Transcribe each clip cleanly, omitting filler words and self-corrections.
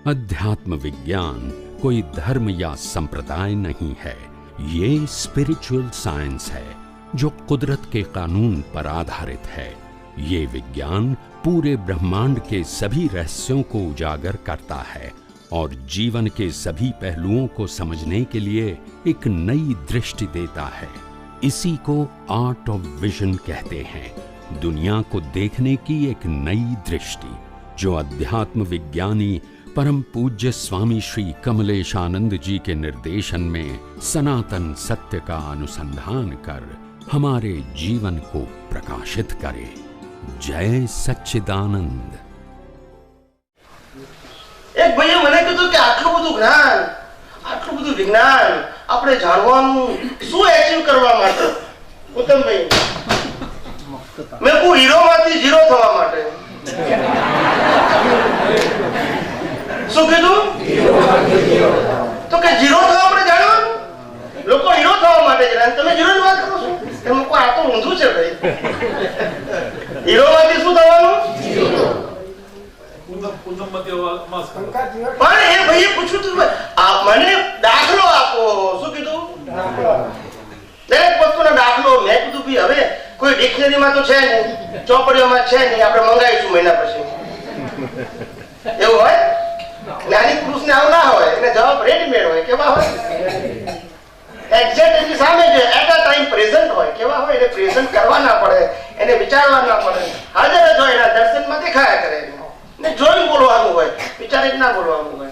अध्यात्म विज्ञान कोई धर्म या संप्रदाय नहीं है, ये स्पिरिचुअल साइंस है जो कुदरत के कानून पर आधारित है। ये विज्ञान पूरे ब्रह्मांड के सभी रहस्यों को उजागर करता है और जीवन के सभी पहलुओं को समझने के लिए एक नई दृष्टि देता है। इसी को आर्ट ऑफ विजन कहते हैं, दुनिया को देखने की एक नई दृष्टि, जो अध्यात्म विज्ञानी परम पूज्य स्वामी श्री कमलेशानंद जी के निर्देशन में सनातन सत्य का अनुसंधान कर हमारे जीवन को प्रकाशित करे। जय सच्चिदानंद। एक भाઈએ મને કીધું કે આટલું બધું જ્ઞાન, આટલું બધું વિજ્ઞાન આપણે જાણવાનું શું એચીવ કરવા માટે? ઉત્તમભાઈ, મેં કહું હીરોમાંથી ઝીરો થવા માટે। શું કીધું? તો કે ઝીરો થવા આપણે જાણવાનું, લોકો હીરો થવા માટે જાણે, તમે ઝીરોની વાત કરો છો? એમ કહું આ તો ઊંધું છે ભાઈ। હીરોમાંથી શું થવાનું? પણ એ ભાઈએ પૂછ્યું તું મને દાખલો આપો। શું કીધું? દરેક વસ્તુનો દાખલો। મેં કીધું ભાઈ હવે કોઈ ડિક્શનરીમાં તો છે નહીં, ચોપડીઓમાં છે નહીં, આપણે મંગાવીશું મહિના પછી। એવું હોય? જ્ઞાની પુરુષને આવું ના હોય, એને જવાબ રેડીમેડ હોય। કેવા હોય? એક્ઝેક્ટ એની સામે છે, એટ અ ટાઈમ પ્રેઝન્ટ હોય। કેવા હોય? એને પ્રેઝન્ટ કરવા ના પડે, એને વિચારવા ના પડે, હાજર જ હોય, એના દર્શનમાં દેખાયા કરે ને જોઈને બોલવાનું હોય, વિચારીને ના બોલવાનું હોય।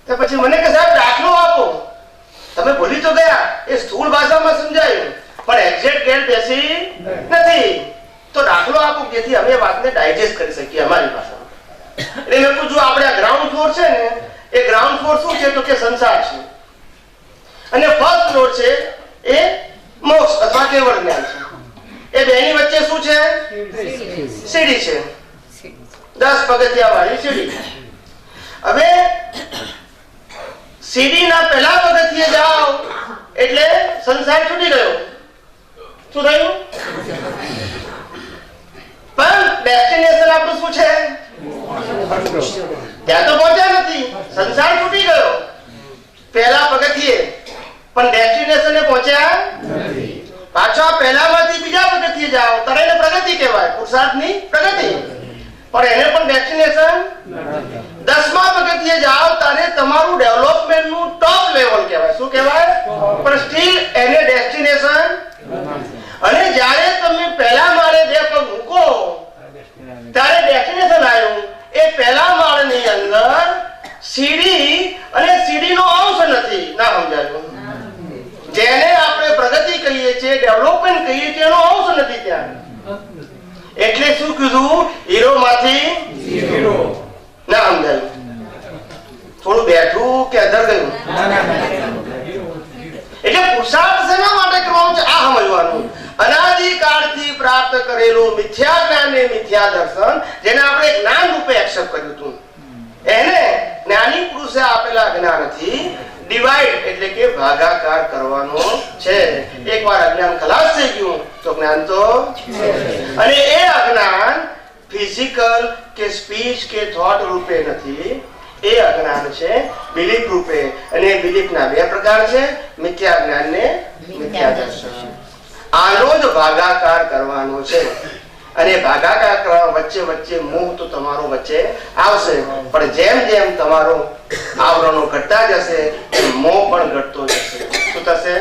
તો પછી મને કે સાહેબ દાખલો આપો। તમે ભૂલી તો ગયા, એ સ્થૂળ ભાષામાં સમજાયું પણ એક્ઝેક્ટ ગેર બેસી નથી। તો દાખલો આપો જેથી અમે વાતને ડાયજેસ્ટ કરી શકીએ અમારી ભાષામાં। એટલે મેં પૂછ્યું આપણે આ ગ્રાઉન્ડ ફ્લોર છે ને, એ ગ્રાઉન્ડ ફ્લોર શું છે? તો કે સંસાર છે, અને ફર્સ્ટ ફ્લોર છે એ મોક્ષ અથવા કેવળ જ્ઞાન છે। એ બેની વચ્ચે શું છે? સીડી છે, 10 પગથિયા વાળી સીડી। હવે સીડીના પહેલા પગથિયે જાઓ એટલે સંસાર છૂટી ગયો। શું થયું? પણ ડેસ્ટિનેશન આપણું શું છે? ત્યાં તો પહોંચ્યા નથી, સંસાર છૂટી ગયો પહેલા પગથિયે, પણ ડેસ્ટિનેશને પહોંચ્યા નથી। પાછા પહેલામાંથી બીજા પગથિયે જાઓ ત્યારે એને પ્રગતિ કહેવાય, પુરુષાર્થની પ્રગતિ। પણ એને પણ ડેસ્ટિનેશન 10મા પગથિયે જાઓ ત્યારે તમારું ડેવલપમેન્ટનું ટોપ લેવલ કહેવાય। શું કહેવાય? પણ સ્ટીલ એને ડેસ્ટિનેશન। અને જ્યારે તમે પહેલા માળે 2 પગ મૂકો ત્યારે ડેસ્ટિનેશન આવ્યું। એ પહેલા માળની અંદર સીડી અને સીડીનો અંશ નથી, ના સમજાયું? જેને આપણે પ્રગતિ કહીએ છીએ, ડેવલપમેન્ટ કહીએ છીએ, એનો અંશ નથી ત્યાં। એટલે શું કીધું? હીરોમાંથી ઝીરો। ના સમજાયું? થોડું બેઠું કે અધર ગયું? એટલે પુરુષાર્થ શેના માટે કરવાનું છે આ સમજવાનું। અનાદિકાળથી પ્રાપ્ત કરેલું મિથ્યા જ્ઞાન ને મિથ્યા દર્શન, જેને આપણે જ્ઞાન રૂપે એક્સેપ્ટ કર્યું હતું, એને જ્ઞાની પુરુષે આપેલા જ્ઞાનથી ડિવાઇડ એટલે કે ભાગાકાર કરવાનો છે। એકવાર અજ્ઞાન ખલાસ થઈ ગયું તો જ્ઞાન તો છે। અને એ અજ્ઞાન ફિઝિકલ કે સ્પીચ કે થોટ રૂપે નથી, એ અજ્ઞાન છે બિલીફ રૂપે। અને બિલીફના 2 પ્રકાર છે, મિથ્યા જ્ઞાન ને મિથ્યા દર્શન। આનો જ ભાગાકાર કરવાનો છે। અને ભાગાકાર કરવા વચ્ચે વચ્ચે મોહ તો તમારો વચ્ચે આવશે, પણ જેમ જેમ તમારો આવરણો ઘટતા જશે મોહ પણ ઘટતો જશે। શું થશે?